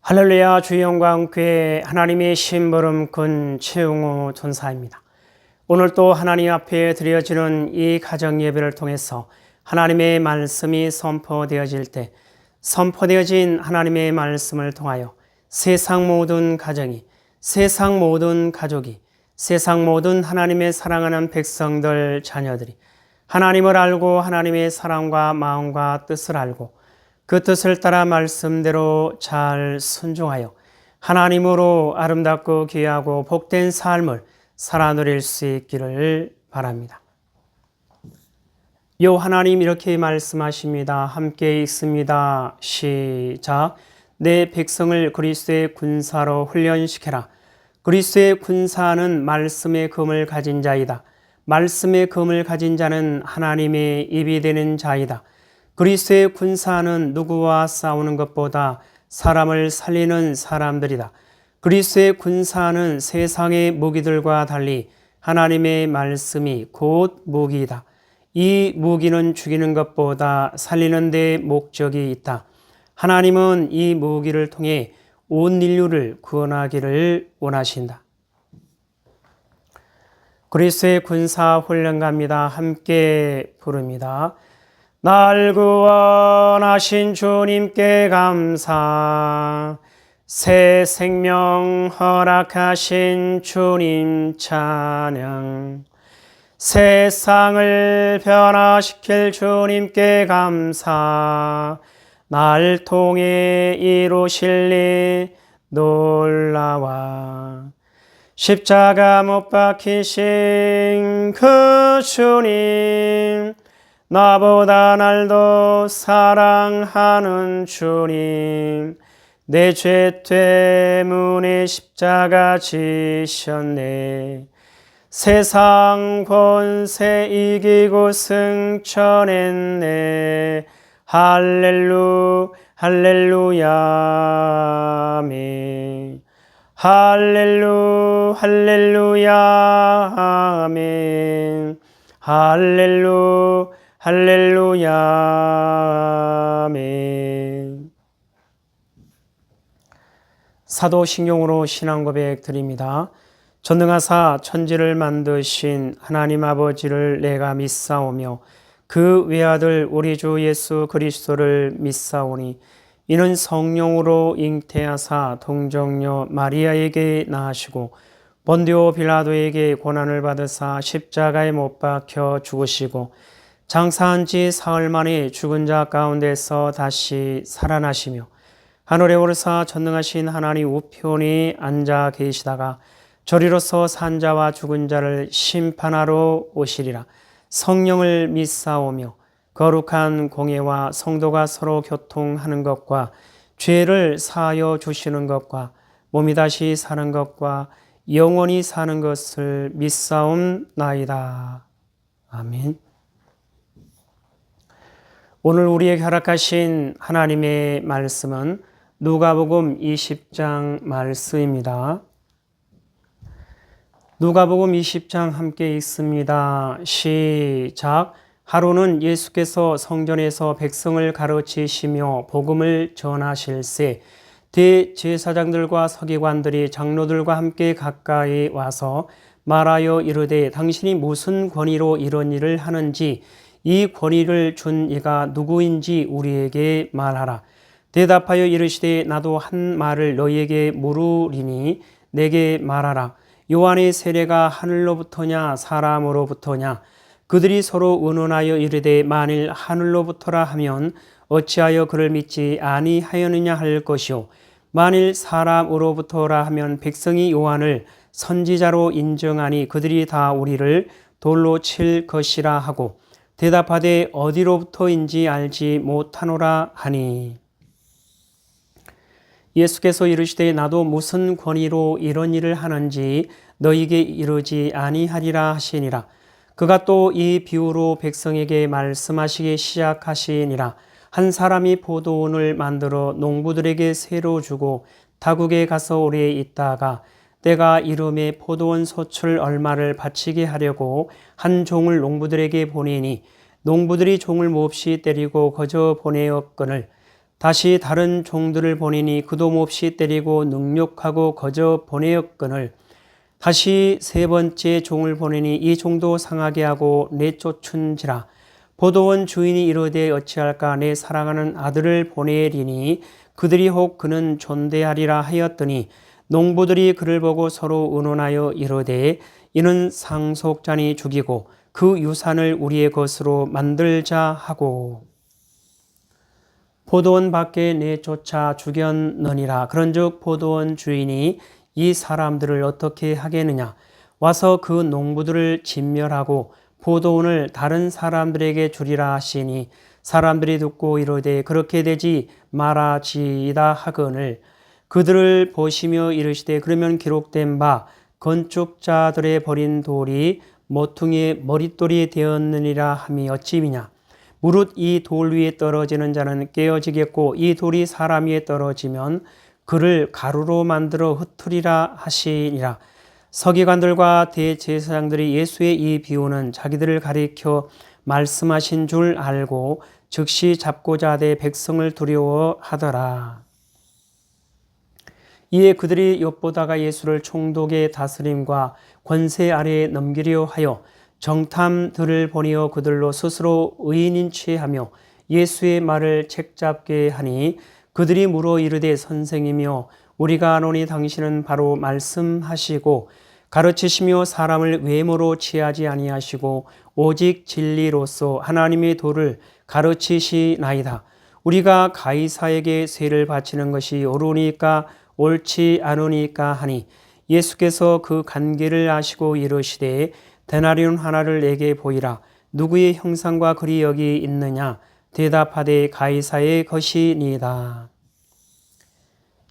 할렐루야. 주의 영광 교회 하나님의 심부름 군 최웅호 전사입니다. 오늘 또 하나님 앞에 드려지는 이 가정 예배를 통해서 하나님의 말씀이 선포되어질 때 선포되어진 하나님의 말씀을 통하여 세상 모든 가정이, 세상 모든 가족이, 세상 모든 하나님의 사랑하는 백성들, 자녀들이 하나님을 알고 하나님의 사랑과 마음과 뜻을 알고 그 뜻을 따라 말씀대로 잘 순종하여 하나님으로 아름답고 귀하고 복된 삶을 살아 누릴 수 있기를 바랍니다. 요 하나님 이렇게 말씀하십니다. 함께 읽습니다. 시작. 내 백성을 그리스도의 군사로 훈련시켜라. 그리스도의 군사는 말씀의 검을 가진 자이다. 말씀의 검을 가진 자는 하나님의 입이 되는 자이다. 그리스도의 군사는 누구와 싸우는 것보다 사람을 살리는 사람들이다. 그리스도의 군사는 세상의 무기들과 달리 하나님의 말씀이 곧 무기이다. 이 무기는 죽이는 것보다 살리는 데 목적이 있다. 하나님은 이 무기를 통해 온 인류를 구원하기를 원하신다. 그리스도의 군사 훈련가입니다. 함께 부릅니다. 날 구원하신 주님께 감사, 새 생명 허락하신 주님 찬양, 세상을 변화시킬 주님께 감사, 날 통해 이루실 일 놀라와 십자가 못 박히신 그 주님, 나보다 날 더 사랑하는 주님, 내 죄 때문에 십자가 지셨네. 세상 권세 이기고 승천했네. 할렐루야 아멘. 할렐루야 아멘. 할렐루야 아멘. 사도신경으로 신앙고백 드립니다. 전능하사 천지를 만드신 하나님 아버지를 내가 믿사오며 그 외아들 우리 주 예수 그리스도를 믿사오니 이는 성령으로 잉태하사 동정녀 마리아에게 낳으시고 본디오 빌라도에게 고난을 받으사 십자가에 못 박혀 죽으시고 장사한 지 사흘 만에 죽은 자 가운데서 다시 살아나시며 하늘에 오르사 전능하신 하나님 우편에 앉아 계시다가 저리로서 산 자와 죽은 자를 심판하러 오시리라. 성령을 믿사오며 거룩한 공예와 성도가 서로 교통하는 것과 죄를 사하여 주시는 것과 몸이 다시 사는 것과 영원히 사는 것을 믿사옵나이다. 아멘. 오늘 우리에게 허락하신 하나님의 말씀은 누가복음 20장 말씀입니다. 누가복음 20장 함께 읽습니다. 시작. 하루는 예수께서 성전에서 백성을 가르치시며 복음을 전하실세 대제사장들과 서기관들이 장로들과 함께 가까이 와서 말하여 이르되 당신이 무슨 권위로 이런 일을 하는지 이 권위를 준 이가 누구인지 우리에게 말하라. 대답하여 이르시되 나도 한 말을 너희에게 물으리니 내게 말하라. 요한의 세례가 하늘로부터냐 사람으로부터냐? 그들이 서로 의논하여 이르되 만일 하늘로부터라 하면 어찌하여 그를 믿지 아니하였느냐 할 것이요 만일 사람으로부터라 하면 백성이 요한을 선지자로 인정하니 그들이 다 우리를 돌로 칠 것이라 하고 대답하되 어디로부터인지 알지 못하노라 하니 예수께서 이르시되 나도 무슨 권위로 이런 일을 하는지 너희에게 이르지 아니하리라 하시니라. 그가 또 이 비유로 백성에게 말씀하시기 시작하시니라. 한 사람이 포도원을 만들어 농부들에게 새로 주고 타국에 가서 오래 있다가 때가 이름에 포도원 소출 얼마를 바치게 하려고 한 종을 농부들에게 보내니 농부들이 종을 몹시 때리고 거저 보내었거늘 다시 다른 종들을 보내니 그도 몹시 때리고 능욕하고 거저 보내었거늘 다시 세 번째 종을 보내니 이 종도 상하게 하고 내쫓은지라. 포도원 주인이 이르되 어찌할까 내 사랑하는 아들을 보내리니 그들이 혹 그는 존대하리라 하였더니 농부들이 그를 보고 서로 의논하여 이르되 이는 상속자니 죽이고 그 유산을 우리의 것으로 만들자 하고 포도원 밖에 내쫓아 죽였느니라. 그런즉 포도원 주인이 이 사람들을 어떻게 하겠느냐. 와서 그 농부들을 진멸하고 포도원을 다른 사람들에게 주리라 하시니 사람들이 듣고 이르되 그렇게 되지 말아지이다 하거늘 그들을 보시며 이르시되 그러면 기록된 바 건축자들의 버린 돌이 모퉁이의 머릿돌이 되었느니라 함이 어찌미냐. 무릇 이 돌 위에 떨어지는 자는 깨어지겠고 이 돌이 사람 위에 떨어지면 그를 가루로 만들어 흩으리라 하시니라. 서기관들과 대제사장들이 예수의 이 비유는 자기들을 가리켜 말씀하신 줄 알고 즉시 잡고자 하되 백성을 두려워하더라. 이에 그들이 엿보다가 예수를 총독의 다스림과 권세 아래에 넘기려 하여 정탐들을 보내어 그들로 스스로 의인인 체하며 예수의 말을 책잡게 하니 그들이 물어 이르되 선생이며 우리가 아노니 당신은 바로 말씀하시고 가르치시며 사람을 외모로 취하지 아니하시고 오직 진리로서 하나님의 도를 가르치시나이다. 우리가 가이사에게 세를 바치는 것이 옳으니까 옳지 않으니까 하니 예수께서 그 관계를 아시고 이르시되 데나리온 하나를 내게 보이라. 누구의 형상과 글이 여기 있느냐. 대답하되 가이사의 것이니이다.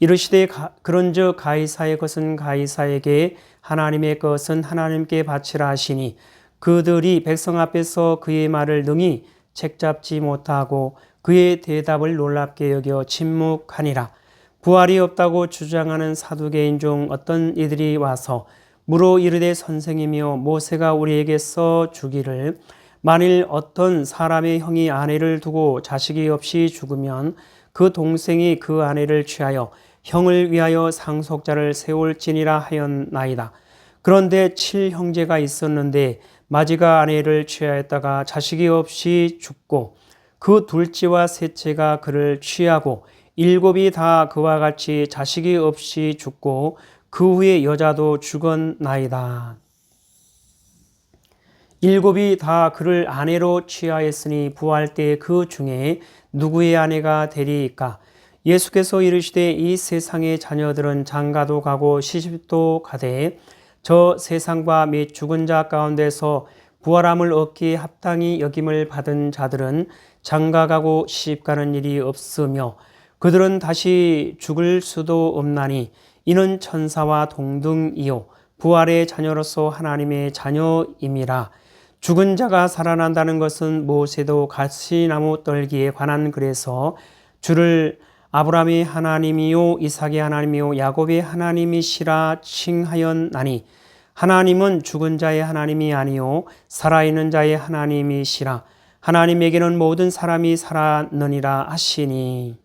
이르시되 그런즉 가이사의 것은 가이사에게 하나님의 것은 하나님께 바치라 하시니 그들이 백성 앞에서 그의 말을 능히 책잡지 못하고 그의 대답을 놀랍게 여겨 침묵하니라. 부활이 없다고 주장하는 사두개인 중 어떤 이들이 와서 물어 이르되 선생이며 모세가 우리에게 써 주기를 만일 어떤 사람의 형이 아내를 두고 자식이 없이 죽으면 그 동생이 그 아내를 취하여 형을 위하여 상속자를 세울지니라 하였나이다. 그런데 7형제가 있었는데 마지가 아내를 취하였다가 자식이 없이 죽고 그 둘째와 셋째가 그를 취하고 7이 다 그와 같이 자식이 없이 죽고 그 후에 여자도 죽었나이다. 7이 다 그를 아내로 취하였으니 부활 때 그 중에 누구의 아내가 되리이까. 예수께서 이르시되 이 세상의 자녀들은 장가도 가고 시집도 가되 저 세상과 및 죽은 자 가운데서 부활함을 얻기에 합당히 여김을 받은 자들은 장가가고 시집가는 일이 없으며 그들은 다시 죽을 수도 없나니 이는 천사와 동등이요 부활의 자녀로서 하나님의 자녀임이라. 죽은 자가 살아난다는 것은 모세도 가시나무 떨기에 관한 글에서 주를 아브라함의 하나님이요 이삭의 하나님이요 야곱의 하나님이시라 칭하였나니 하나님은 죽은 자의 하나님이 아니요 살아있는 자의 하나님이시라. 하나님에게는 모든 사람이 살았느니라 하시니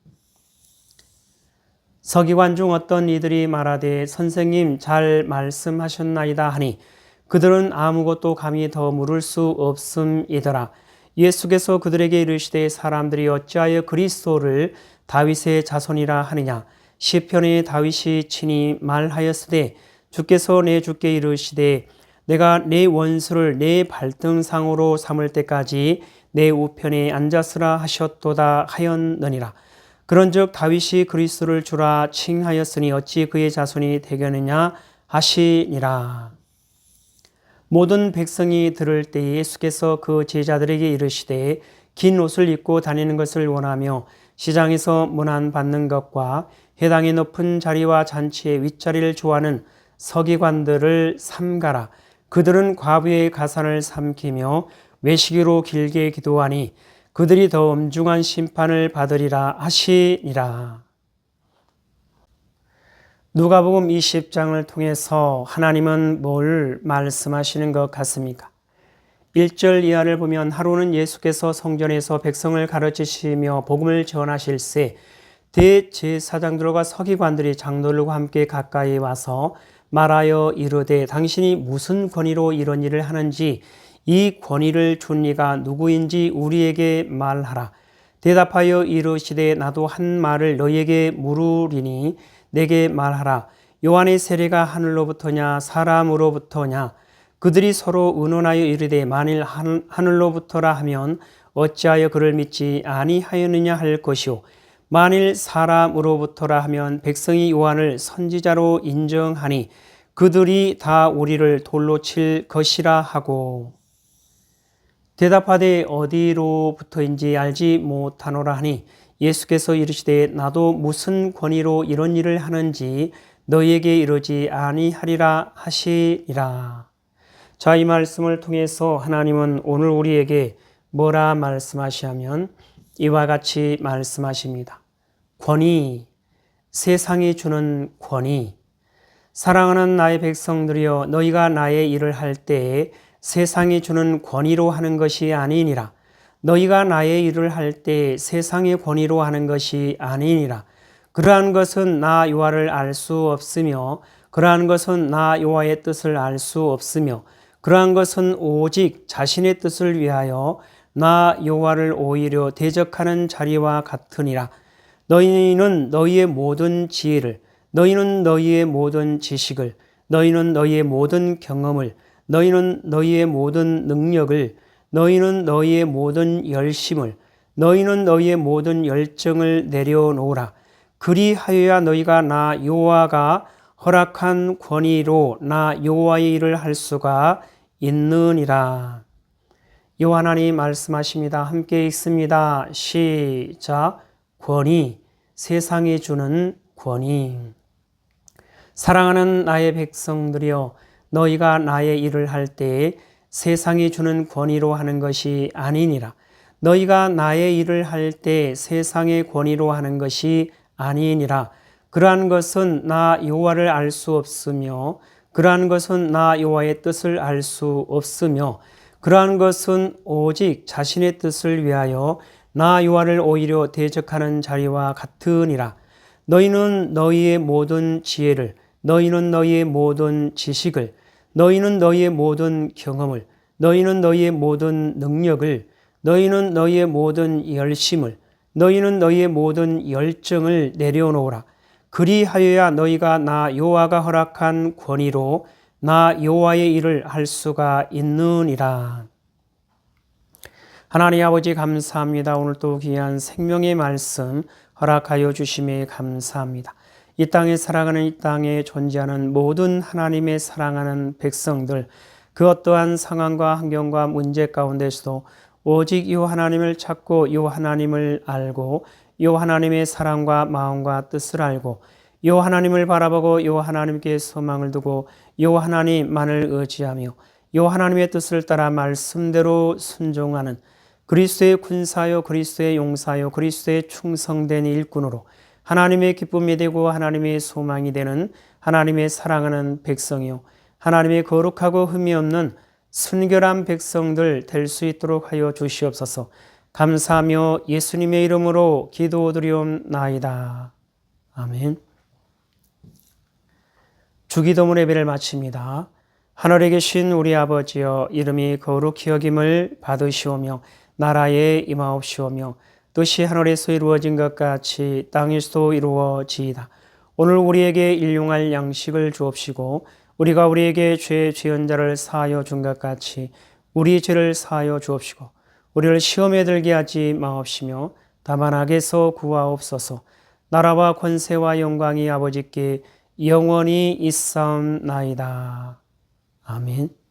서기관 중 어떤 이들이 말하되 선생님 잘 말씀하셨나이다 하니 그들은 아무것도 감히 더 물을 수 없음이더라. 예수께서 그들에게 이르시되 사람들이 어찌하여 그리스도를 다윗의 자손이라 하느냐. 시편에 다윗이 친히 말하였으되 주께서 내 주께 이르시되 내가 내 원수를 내 발등상으로 삼을 때까지 내 우편에 앉았으라 하셨도다 하였느니라. 그런즉 다윗이 그리스도를 주라 칭하였으니 어찌 그의 자손이 되겠느냐 하시니라. 모든 백성이 들을 때 예수께서 그 제자들에게 이르시되 긴 옷을 입고 다니는 것을 원하며 시장에서 문안받는 것과 회당의 높은 자리와 잔치의 윗자리를 좋아하는 서기관들을 삼가라. 그들은 과부의 가산을 삼키며 외식으로 길게 기도하니 그들이 더 엄중한 심판을 받으리라 하시니라. 누가복음 20장을 통해서 하나님은 뭘 말씀하시는 것 같습니까? 1절 이하를 보면 하루는 예수께서 성전에서 백성을 가르치시며 복음을 전하실세 대제사장들과 서기관들이 장로들과 함께 가까이 와서 말하여 이르되 당신이 무슨 권위로 이런 일을 하는지 이 권위를 준 이가 누구인지 우리에게 말하라. 대답하여 이르시되 나도 한 말을 너희에게 물으리니 내게 말하라. 요한의 세례가 하늘로부터냐 사람으로부터냐. 그들이 서로 의논하여 이르되 만일 하늘로부터라 하면 어찌하여 그를 믿지 아니하였느냐 할 것이요 만일 사람으로부터라 하면 백성이 요한을 선지자로 인정하니 그들이 다 우리를 돌로 칠 것이라 하고 대답하되 어디로부터인지 알지 못하노라 하니 예수께서 이르시되 나도 무슨 권위로 이런 일을 하는지 너희에게 이르지 아니하리라 하시니라. 자, 이 말씀을 통해서 하나님은 오늘 우리에게 뭐라 말씀하시냐면 이와 같이 말씀하십니다. 권위, 세상이 주는 권위. 사랑하는 나의 백성들이여 너희가 나의 일을 할 때에 세상이 주는 권위로 하는 것이 아니니라. 너희가 나의 일을 할 때 세상의 권위로 하는 것이 아니니라. 그러한 것은 나 여호와를 알 수 없으며 그러한 것은 나 여호와의 뜻을 알 수 없으며 그러한 것은 오직 자신의 뜻을 위하여 나 여호와를 오히려 대적하는 자리와 같으니라. 너희는 너희의 모든 지혜를, 너희는 너희의 모든 지식을, 너희는 너희의 모든 경험을, 너희는 너희의 모든 능력을, 너희는 너희의 모든 열심을, 너희는 너희의 모든 열정을 내려놓으라. 그리하여야 너희가 나 여호와가 허락한 권위로 나 여호와의 일을 할 수가 있느니라. 여호와 하나님 말씀하십니다. 함께 읽습니다. 시작. 권위, 세상이 주는 권위. 사랑하는 나의 백성들이여 너희가 나의 일을 할 때에 세상이 주는 권위로 하는 것이 아니니라. 너희가 나의 일을 할 때 세상의 권위로 하는 것이 아니니라. 그러한 것은 나 여호와를 알 수 없으며 그러한 것은 나 여호와의 뜻을 알 수 없으며 그러한 것은 오직 자신의 뜻을 위하여 나 여호와를 오히려 대적하는 자리와 같으니라. 너희는 너희의 모든 지혜를, 너희는 너희의 모든 지식을, 너희는 너희의 모든 경험을, 너희는 너희의 모든 능력을, 너희는 너희의 모든 열심을, 너희는 너희의 모든 열정을 내려놓으라. 그리하여야 너희가 나 여호와가 허락한 권위로 나 여호와의 일을 할 수가 있느니라. 하나님 아버지 감사합니다. 오늘 또 귀한 생명의 말씀 허락하여 주심에 감사합니다. 이 땅에 살아가는 이 땅에 존재하는 모든 하나님의 사랑하는 백성들 그 어떠한 상황과 환경과 문제 가운데서도 오직 이 하나님을 찾고 이 하나님을 알고 이 하나님의 사랑과 마음과 뜻을 알고 이 하나님을 바라보고 이 하나님께 소망을 두고 이 하나님만을 의지하며 이 하나님의 뜻을 따라 말씀대로 순종하는 그리스도의 군사요 그리스도의 용사요 그리스도의 충성된 일꾼으로 하나님의 기쁨이 되고 하나님의 소망이 되는 하나님의 사랑하는 백성이요 하나님의 거룩하고 흠이 없는 순결한 백성들 될 수 있도록 하여 주시옵소서. 감사하며 예수님의 이름으로 기도드리옵나이다. 아멘. 주기도문 예배를 마칩니다. 하늘에 계신 우리 아버지여 이름이 거룩히 여김을 받으시오며 나라에 임하옵시오며 뜻이 하늘에서 이루어진 것 같이 땅에서도 이루어지이다. 오늘 우리에게 일용할 양식을 주옵시고 우리가 우리에게 죄 지은 자를 사하여 준 것 같이 우리 죄를 사하여 주옵시고 우리를 시험에 들게 하지 마옵시며 다만 악에서 구하옵소서. 나라와 권세와 영광이 아버지께 영원히 있사옵나이다. 아멘.